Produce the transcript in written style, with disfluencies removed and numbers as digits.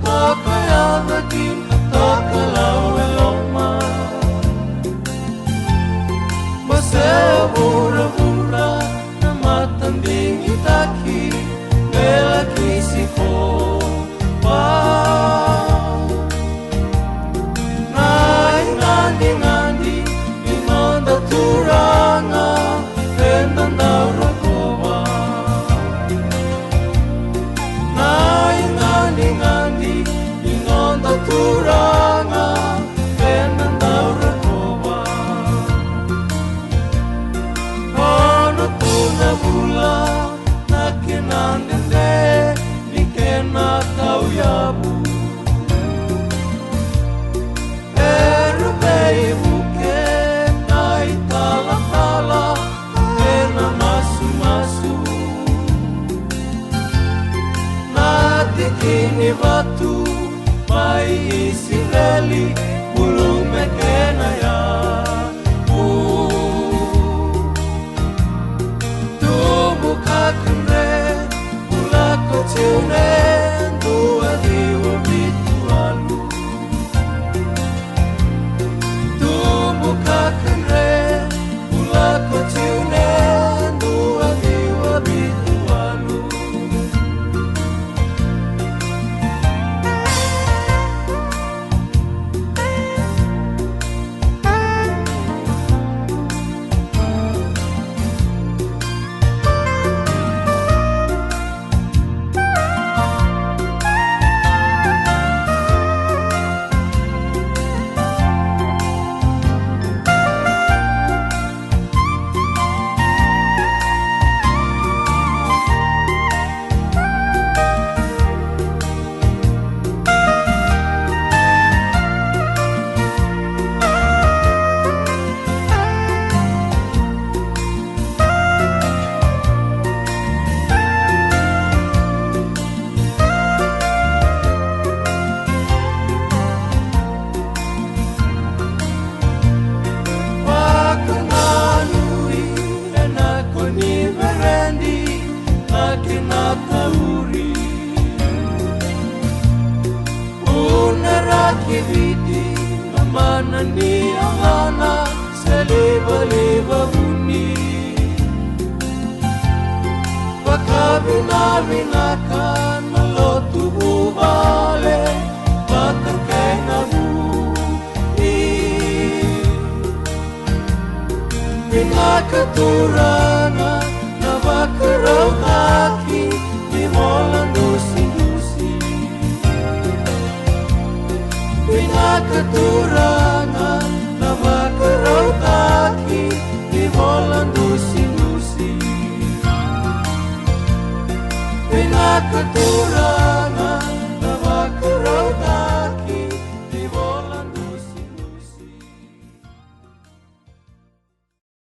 Tokayawatin tokalaweloma Masewura-wura na matanding itaki Bela kisiko Nai-ngandi-ngandi Inonda turanga Endanda rakowa Nai-ngandi-ngandi Inonda turanga Endanda rakowa Ono tuna bula Nakinandende Nikena tau yabu Kini batu mai Israeli bulu mekena ya tubuh kakendre pula kocune dua diwa bitualu tubuh kakendre pula kocune dua diwa bitualu Kiviti namana ni angana seliba-liba bunyi Pakabina-binakan malotu bubale Patangkay na buhi Pinakaturangan na bakaraw kaki Di mo lang dusi-dusi Pinakaturangan na bakaraw kaki Di mo lang dusi-dusi Pinakaturangan